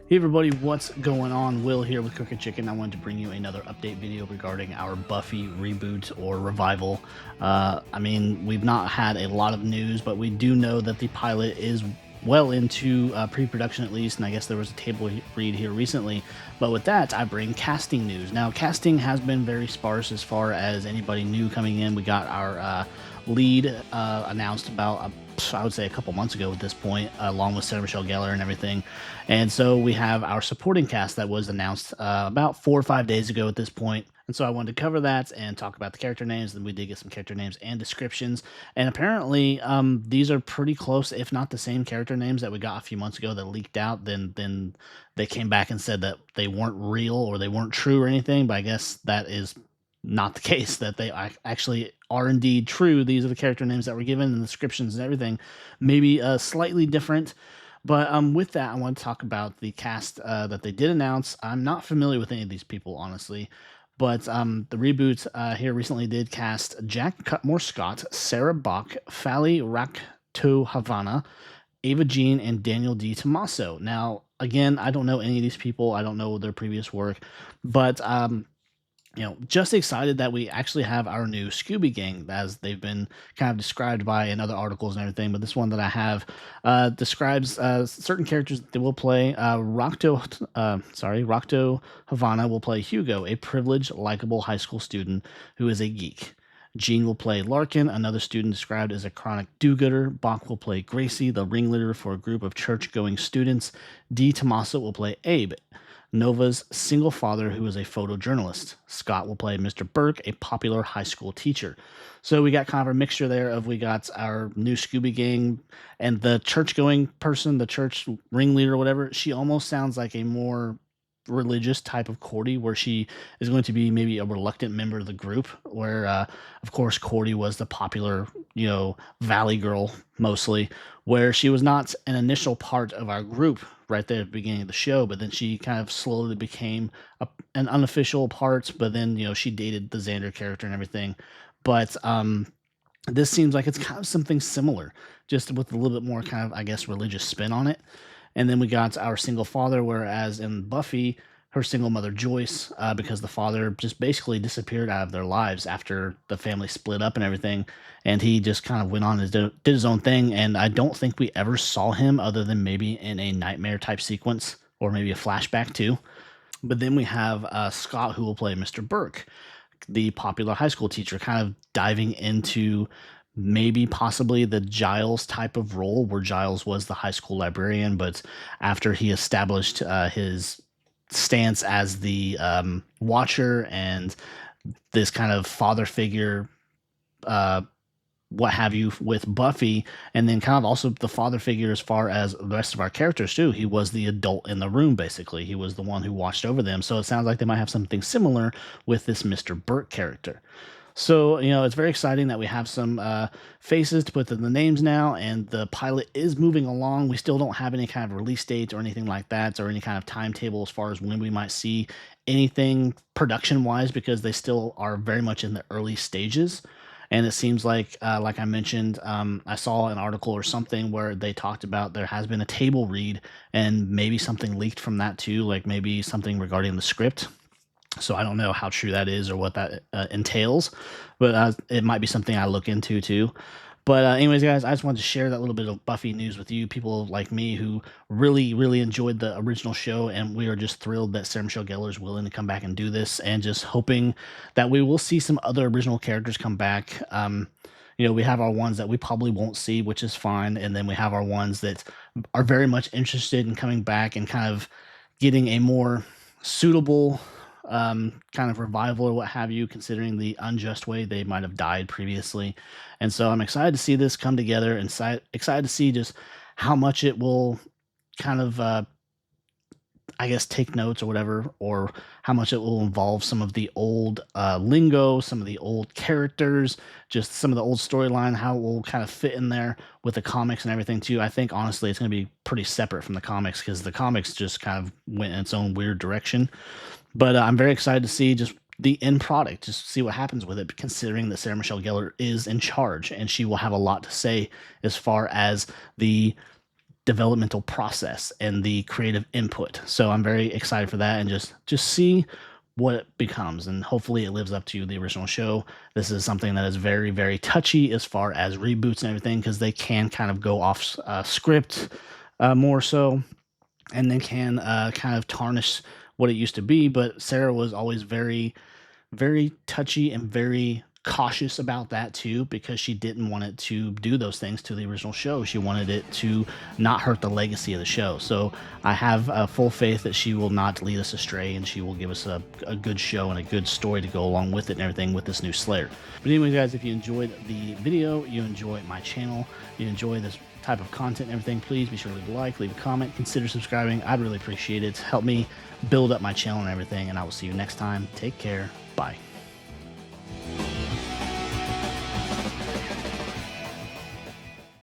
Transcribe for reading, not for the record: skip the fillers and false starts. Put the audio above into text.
Hey everybody, what's going on? Will here with Cooking Chicken. I wanted to bring you another update video regarding our Buffy reboot or revival. We've not had a lot of news, but we do know that the pilot is well into pre-production at least, and I guess there was a table read here recently. But with that, I bring casting news. Now, casting has been very sparse as far as anybody new coming in. We got our lead announced about I would say a couple months ago at this point, along with Sarah Michelle Gellar and everything. And so we have our supporting cast that was announced about 4 or 5 days ago at this point. And so I wanted to cover that and talk about the character names. Then we did get some character names and descriptions. And apparently, these are pretty close, if not the same character names that we got a few months ago that leaked out. Then they came back and said that they weren't real or they weren't true or anything. But I guess that is not the case, that they actually are indeed true. These are the character names that were given and the descriptions and everything, maybe slightly different. But with that, I want to talk about the cast that they did announce. I'm not familiar with any of these people, honestly, but the reboot here recently did cast Jack Cutmore Scott, Sarah Bach, Fally Rakto Havana, Ava Jean, and Daniel D. Tommaso. Now, again, I don't know any of these people. I don't know their previous work, but just excited that we actually have our new Scooby Gang, as they've been kind of described by in other articles and everything. But this one that I have describes certain characters that they will play. Rakto Havana will play Hugo, a privileged, likable high school student who is a geek. Jean will play Larkin, another student described as a chronic do-gooder. Bach will play Gracie, the ringleader for a group of church-going students. D. Tommaso will play Abe, Nova's single father who is a photojournalist. Scott will play Mr. Burke, a popular high school teacher. So we got kind of a mixture there of, we got our new Scooby Gang, and the church-going person, the church ringleader or whatever, she almost sounds like a more religious type of Cordy, where she is going to be maybe a reluctant member of the group, where of course Cordy was the popular valley girl mostly, where she was not an initial part of our group right there at the beginning of the show, but then she kind of slowly became an unofficial part. But then she dated the Xander character and everything. But this seems like it's kind of something similar, just with a little bit more kind of, I guess, religious spin on it. And then we got our single father, whereas in Buffy, her single mother Joyce, because the father just basically disappeared out of their lives after the family split up and everything, and he just kind of went on and did his own thing. And I don't think we ever saw him other than maybe in a nightmare type sequence, or maybe a flashback too. But then we have Scott, who will play Mr. Burke, the popular high school teacher, kind of diving into maybe possibly the Giles type of role, where Giles was the high school librarian, but after he established his stance as the watcher and this kind of father figure, what have you, with Buffy, and then kind of also the father figure as far as the rest of our characters too. He was the adult in the room, basically. He was the one who watched over them. So it sounds like they might have something similar with this Mr. Burke character. So, it's very exciting that we have some faces to put in the names now, and the pilot is moving along. We still don't have any kind of release dates or anything like that, or any kind of timetable as far as when we might see anything production-wise, because they still are very much in the early stages. And it seems like I mentioned, I saw an article or something where they talked about there has been a table read, and maybe something leaked from that too, like maybe something regarding the script. So I don't know how true that is or what that entails, but it might be something I look into too. But anyways, guys, I just wanted to share that little bit of Buffy news with you, people like me who really, really enjoyed the original show, and we are just thrilled that Sarah Michelle Gellar is willing to come back and do this, and just hoping that we will see some other original characters come back. We have our ones that we probably won't see, which is fine, and then we have our ones that are very much interested in coming back and kind of getting a more suitable kind of revival or what have you, considering the unjust way they might have died previously. And so I'm excited to see this come together, and excited to see just how much it will kind of I guess take notes or whatever, or how much it will involve some of the old lingo, some of the old characters, just some of the old storyline, how it will kind of fit in there with the comics and everything too. I think honestly it's going to be pretty separate from the comics, because the comics just kind of went in its own weird direction. But I'm very excited to see just the end product, just see what happens with it, considering that Sarah Michelle Gellar is in charge, and she will have a lot to say as far as the developmental process and the creative input. So I'm very excited for that, and just see what it becomes, and hopefully it lives up to the original show. This is something that is very, very touchy as far as reboots and everything, because they can kind of go off script more so, and they can kind of tarnish what it used to be. But Sarah was always very, very touchy and very cautious about that too, because she didn't want it to do those things to the original show. She wanted it to not hurt the legacy of the show. So I have full faith that she will not lead us astray, and she will give us a good show and a good story to go along with it and everything with this new Slayer. But anyway, guys, if you enjoyed the video, you enjoy my channel, you enjoy this type of content and everything, please be sure to leave a like, leave a comment, consider subscribing. I'd really appreciate it. Help me build up my channel and everything, and I will see you next time. Take care. Bye.